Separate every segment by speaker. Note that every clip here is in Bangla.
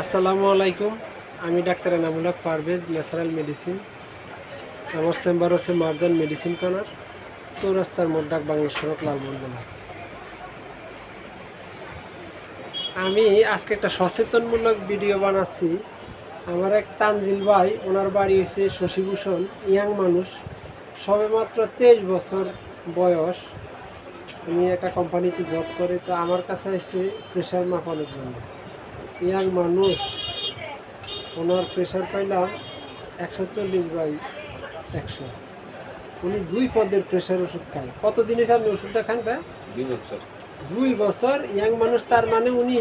Speaker 1: আসসালামু আলাইকুম। আমি doctor Enamul Haque Parvez, natural medicine. আমার চেম্বার হচ্ছে মার্জান মেডিসিন কর্নার, চৌরাস্তার মোড়, ডাক বাংলা সড়ক, লালমোহন। আমি আজকে একটা সচেতনমূলক ভিডিও বানাচ্ছি। আমার এক তানজিল ভাই, ওনার বাড়ি হচ্ছে শশীভূষণ, ইয়াং মানুষ, সবেমাত্র 23 বছর বয়স। উনি একটা কোম্পানিতে জব করে, তো আমার কাছে এসে প্রেশার মাপানোর জন্য। ইয়াং মানুষ, ওনার প্রেশার পাইলাম 140/100। উনি 2 পদের প্রেশার ওষুধ খায়। কতদিন হয়েছে আপনি ওষুধটা খান?
Speaker 2: 2 বছর।
Speaker 1: 2 বছর। ইয়াং মানুষ, তার মানে উনি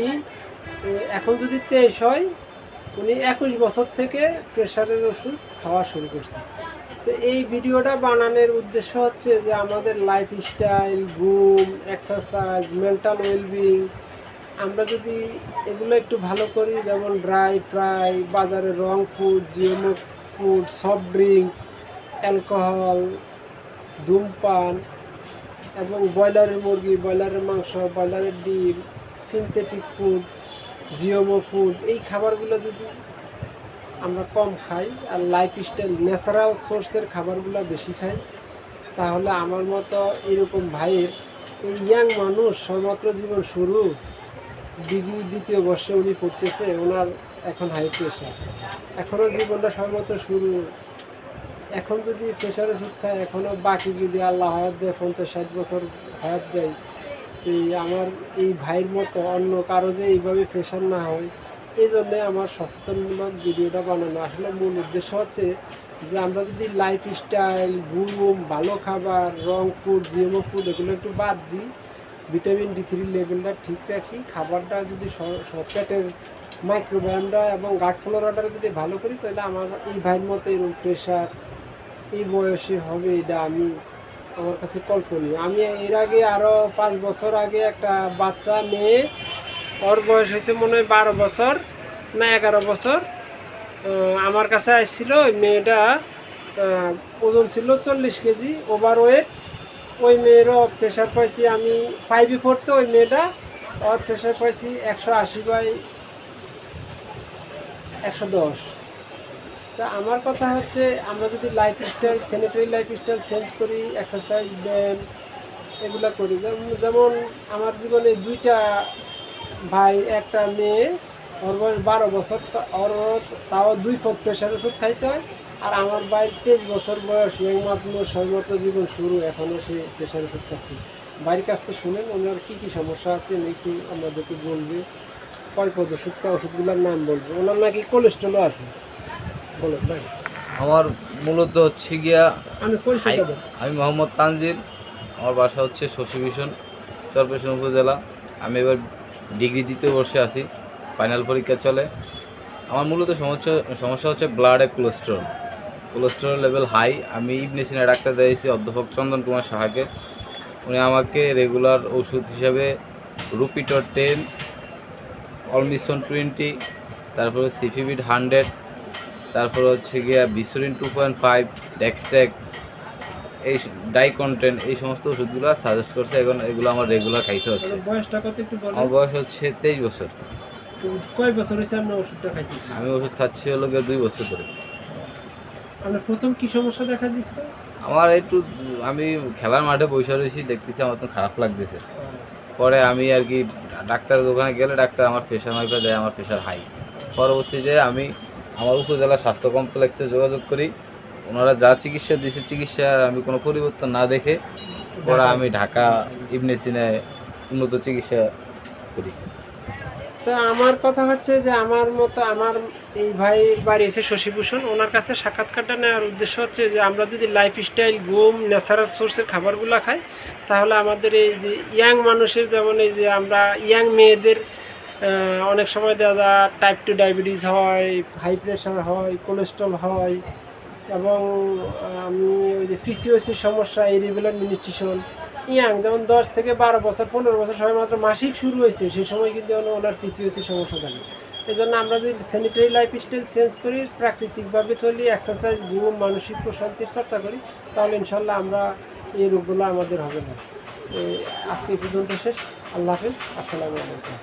Speaker 1: এখন যদি 23 হয়, উনি 21 বছর থেকে প্রেশারের ওষুধ খাওয়া শুরু করছে। তো এই ভিডিওটা বানানোর উদ্দেশ্য হচ্ছে যে আমাদের লাইফস্টাইল, ঘুম, এক্সারসাইজ, মেন্টাল ওয়েলবিং, আমরা যদি এগুলো একটু ভালো করি, যেমন ড্রাই ফ্রাই, বাজারে রং food, GMO food, soft drink, alcohol, ধূমপান এবং ব্রয়লারের মুরগি, ব্রয়লারের মাংস, ব্রয়লারের ডিম, সিনথেটিক ফুড, জিএমও ফুড, এই খাবারগুলো যদি আমরা কম খাই আর লাইফস্টাইল ন্যাচারাল সোর্সের খাবারগুলো বেশি খাই, তাহলে আমার মতো এরকম ভাইয়ের, এই ইয়াং মানুষ সবেমাত্র জীবন শুরু, ডিগ্রি 2য় বর্ষে উনি পড়তেছে, ওনার এখন হাই প্রেশার, এখনও জীবনটা সবেমাত্র শুরু। এখন যদি প্রেশার ওষুধ খায়, এখনও বাকি যদি আল্লাহ হায়াত দেয়, 50-60 বছর হায়াত দেয়, তো আমার এই ভাইয়ের মতো অন্য কারো যে এইভাবে প্রেশার না হয়, এই জন্যে আমার সচেতনমূলক ভিডিওটা বানানো। আসলে মূল উদ্দেশ্য হচ্ছে যে আমরা যদি লাইফস্টাইল, ঘুম, ভালো খাবার, রং ফুড, জিএমও ফুড এগুলো একটু বাদ দিই, ভিটামিন D3 লেভেলটা ঠিক রাখি, খাবারটা যদি পেটের মাইক্রোবায়োমটা এবং গাট ফ্লোরাটা যদি ভালো করি, তাহলে আমার এই ভাইয়ের মতো এরকম প্রেশার এই বয়সে হবে, এটা আমি, আমার কাছে কল্পনীয়। আমি এর আগে আরও 5 বছর আগে একটা বাচ্চা মেয়ে, ওর বয়স হয়েছে মনে হয় 12 বছর না 11 বছর, আমার কাছে আসছিল। ওই মেয়েটা ওজন ছিল 40 কেজি, ওভার ওয়েট। ওই মেয়েরও প্রেশার পাইছি আমি 5-এ পড়তো, ওই মেয়েটা, ওর প্রেশার পাইছি 180/110। তা আমার কথা হচ্ছে, আমরা যদি লাইফস্টাইল, স্যানিটারি লাইফস্টাইল চেঞ্জ করি, এক্সারসাইজ, ব্যায়াম এগুলো করি, যেমন আমার জীবনে 2টা ভাই, একটা মেয়ে, ওর বয়স 12 বছর, ওর তাও 2 পদ প্রেশার ওষুধ খাইতে হয়। আর আমার ভাই 23 বছর বয়স, একমাত্র সবেমাত্র জীবন শুরু, এখনও সে প্রেশার ওষুধ খাচ্ছে। বাড়ির কাছ থেকে শুনেন ওনার কী কী সমস্যা আছে, একটু আমাদেরকে বলবে। কয় পদ ওষুধ, ওষুধগুলোর নাম বলবে। ওনার নাকি কোলেস্ট্রলও আছে। বলো ভাই।
Speaker 2: আমার মূলত হচ্ছে গিয়া
Speaker 1: পরিচয়টা দেন।
Speaker 2: আমি মোহাম্মদ তানজিল। আমার বাসা হচ্ছে শশীভূষণ, চরপেশন উপজেলা। আমি এবার ডিগ্রি 2য় বর্ষে আছি, ফাইনাল পরীক্ষা চলে। আমার মূলত সমস্যা হচ্ছে ব্লাডে কোলেস্টেরল লেভেল হাই। আমি ইবনে সিনা ডাক্তার দিয়েছি অধ্যাপক চন্দন কুমার সাহাকে। উনি আমাকে রেগুলার ওষুধ হিসাবে রুপিটর 10, অলমিসন 20, তারপরে সিফিবিড 100, তারপর হচ্ছে গিয়া বিসুরিন 2.5, ডেক্সটেক, এই ডাইকন্টেন, এই সমস্ত ওষুধগুলো সাজেস্ট করছে। এখন এগুলো আমার রেগুলার খাইতে হচ্ছে।
Speaker 1: বয়সটা কত একটু বলেন।
Speaker 2: আমার বয়স হচ্ছে 23 বছর।
Speaker 1: কয় বছর হয়েছে আপনি ওষুধটা খাইতেছেন?
Speaker 2: আমি ওষুধ খাচ্ছি হলো গিয়ে 2 বছর ধরে।
Speaker 1: আপনার প্রথম কি সমস্যা দেখা দিয়েছিল?
Speaker 2: আমার একটু, আমি খেলার মাঠে বসে রয়েছি, দেখতেছি আমার তো খারাপ লাগতেছে। পরে আমি আর কি ডাক্তারের দোকানে গেলে ডাক্তার আমার প্রেশার মাইপা দেয়, আমার প্রেশার হাই। পরবর্তীতে আমি আমার উপজেলা স্বাস্থ্য কমপ্লেক্সে যোগাযোগ করি। ওনারা যা চিকিৎসা দিয়েছে, চিকিৎসা আমি কোনো পরিবর্তন না দেখে পরে আমি ঢাকা ইবনে সিনায় উন্নত চিকিৎসা করি।
Speaker 1: তো আমার কথা হচ্ছে যে আমার মতো, আমার এই ভাই বাড়ি এসে শশীভূষণ, ওনার কাছে সাক্ষাৎকারটা নেওয়ার উদ্দেশ্য হচ্ছে যে আমরা যদি লাইফস্টাইল, ঘুম, ন্যাচারাল সোর্সের খাবারগুলো খাই, তাহলে আমাদের এই যে ইয়াং মানুষের, যেমন এই যে আমরা ইয়াং মেয়েদের অনেক সময় দেখা যায় টাইপ 2 ডায়াবেটিস হয়, হাই প্রেশার হয়, কোলেস্ট্রল হয়, এবং আমি ওই যে পিসিওসির সমস্যা, ইরেগুলার নিউট্রিশন, ইয়াং যেমন 10 থেকে 12 বছর, 15 বছর সবাই মাত্র মাসিক শুরু হয়েছে, সেই সময় কিন্তু ওনার পিসিওসির সমস্যা থাকে। এই জন্য আমরা যদি স্যানিটারি লাইফস্টাইল চেঞ্জ করি, প্রাকৃতিকভাবে চলি, এক্সারসাইজ, ঘুম, মানসিক প্রশান্তির চর্চা করি, তাহলে ইনশাল্লাহ আমরা এই রোগগুলো আমাদের হবে না। আজকে এই পর্যন্ত শেষ। আল্লাহ হাফিজ, আসসালামু আলাইকুম।